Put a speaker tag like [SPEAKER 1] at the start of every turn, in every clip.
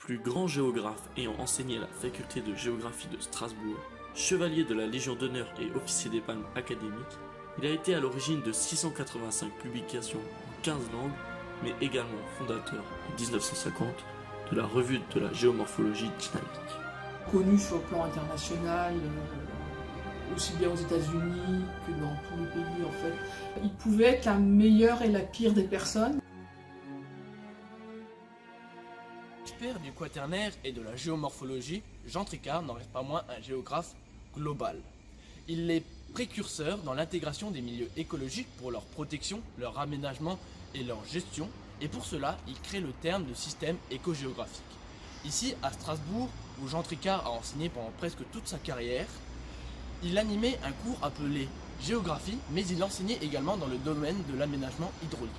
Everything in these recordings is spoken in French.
[SPEAKER 1] Plus grand géographe ayant enseigné à la faculté de géographie de Strasbourg, chevalier de la Légion d'honneur et officier des palmes académiques, il a été à l'origine de 685 publications en 15 langues, mais également fondateur en 1950 de la revue de la géomorphologie dynamique.
[SPEAKER 2] Connu sur le plan international, aussi bien aux États-Unis que dans tous les pays en fait. Il pouvait être la meilleure et la pire des personnes.
[SPEAKER 3] Expert du quaternaire et de la géomorphologie, Jean Tricart n'en reste pas moins un géographe global. Il est précurseur dans l'intégration des milieux écologiques pour leur protection, leur aménagement et leur gestion, et pour cela, il crée le terme de système écogéographique. Ici, à Strasbourg, où Jean Tricart a enseigné pendant presque toute sa carrière, il animait un cours appelé géographie, mais il enseignait également dans le domaine de l'aménagement hydraulique.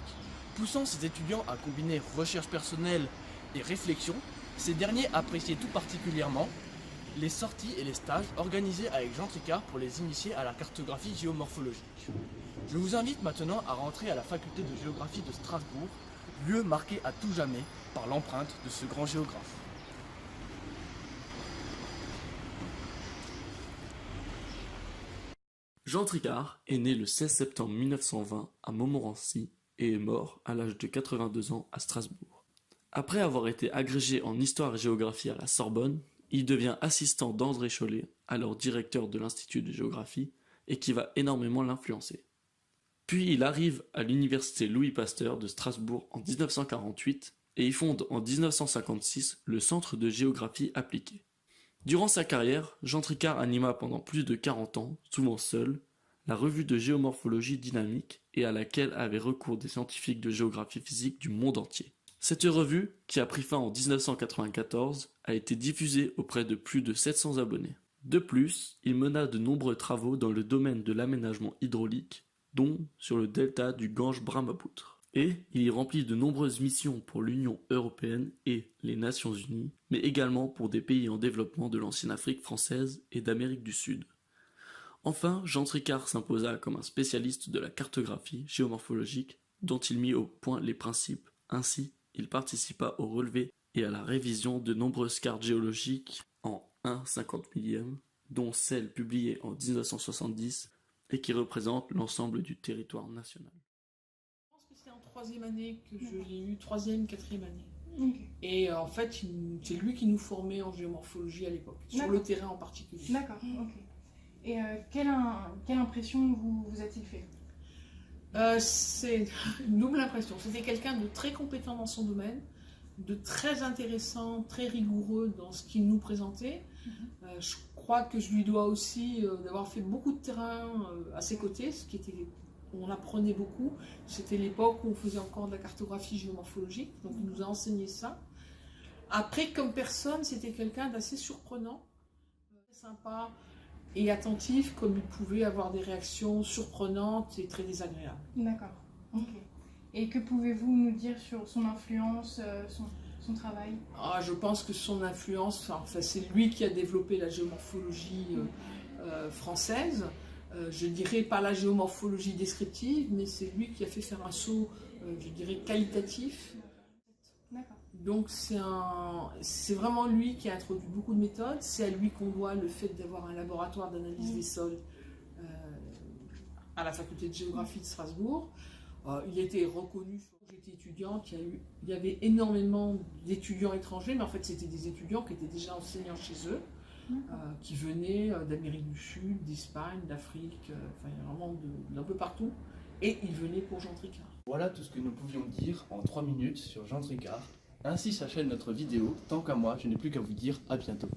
[SPEAKER 3] Poussant ses étudiants à combiner recherche personnelle et réflexion, ces derniers appréciaient tout particulièrement les sorties et les stages organisés avec Jean Tricart pour les initier à la cartographie géomorphologique. Je vous invite maintenant à rentrer à la faculté de géographie de Strasbourg, lieu marqué à tout jamais par l'empreinte de ce grand géographe.
[SPEAKER 1] Jean Tricart est né le 16 septembre 1920 à Montmorency et est mort à l'âge de 82 ans à Strasbourg. Après avoir été agrégé en histoire et géographie à la Sorbonne, il devient assistant d'André Chollet, alors directeur de l'Institut de géographie, et qui va énormément l'influencer. Puis il arrive à l'université Louis Pasteur de Strasbourg en 1948 et y fonde en 1956 le Centre de géographie appliquée. Durant sa carrière, Jean Tricart anima pendant plus de 40 ans, souvent seul, la revue de géomorphologie dynamique et à laquelle avaient recours des scientifiques de géographie physique du monde entier. Cette revue, qui a pris fin en 1994, a été diffusée auprès de plus de 700 abonnés. De plus, il mena de nombreux travaux dans le domaine de l'aménagement hydraulique, dont sur le delta du Gange-Brahmapoutre. Et il y remplit de nombreuses missions pour l'Union européenne et les Nations unies, mais également pour des pays en développement de l'ancienne Afrique française et d'Amérique du Sud. Enfin, Jean Tricart s'imposa comme un spécialiste de la cartographie géomorphologique dont il mit au point les principes. Ainsi, il participa au relevé et à la révision de nombreuses cartes géologiques en 1/50 millième, dont celle publiée en 1970 et qui représente l'ensemble du territoire national.
[SPEAKER 2] Je pense que c'est en troisième année que je l'ai eu, troisième, quatrième année.
[SPEAKER 4] Okay.
[SPEAKER 2] Et en fait, c'est lui qui nous formait en géomorphologie à l'époque, sur le terrain en particulier.
[SPEAKER 4] D'accord, ok. Et quelle impression vous a-t-il fait?
[SPEAKER 2] C'est une double impression. C'était quelqu'un de très compétent dans son domaine, de très intéressant, très rigoureux dans ce qu'il nous présentait. Je crois que je lui dois aussi d'avoir fait beaucoup de terrain à ses côtés, on apprenait beaucoup. C'était l'époque où on faisait encore de la cartographie géomorphologique, donc il nous a enseigné ça. Après, comme personne, c'était quelqu'un d'assez surprenant, très sympa et attentif, comme il pouvait avoir des réactions surprenantes et très désagréables.
[SPEAKER 4] D'accord, ok. Et que pouvez-vous nous dire sur son influence, son travail?
[SPEAKER 2] Je pense que son influence, c'est lui qui a développé la géomorphologie française. Je dirais pas la géomorphologie descriptive, mais c'est lui qui a fait faire un saut, je dirais, qualitatif.
[SPEAKER 4] D'accord.
[SPEAKER 2] Donc c'est vraiment lui qui a introduit beaucoup de méthodes. C'est à lui qu'on doit le fait d'avoir un laboratoire d'analyse des sols à la faculté de géographie de Strasbourg. Il a été reconnu quand j'étais étudiante. Il y avait énormément d'étudiants étrangers, mais en fait c'était des étudiants qui étaient déjà enseignants chez eux, qui venaient d'Amérique du Sud, d'Espagne, d'Afrique, il y a vraiment d'un peu partout. Et ils venaient pour Jean Tricart.
[SPEAKER 3] Voilà tout ce que nous pouvions dire en 3 minutes sur Jean Tricart. Ainsi s'achève notre vidéo. Tant qu'à moi, je n'ai plus qu'à vous dire à bientôt.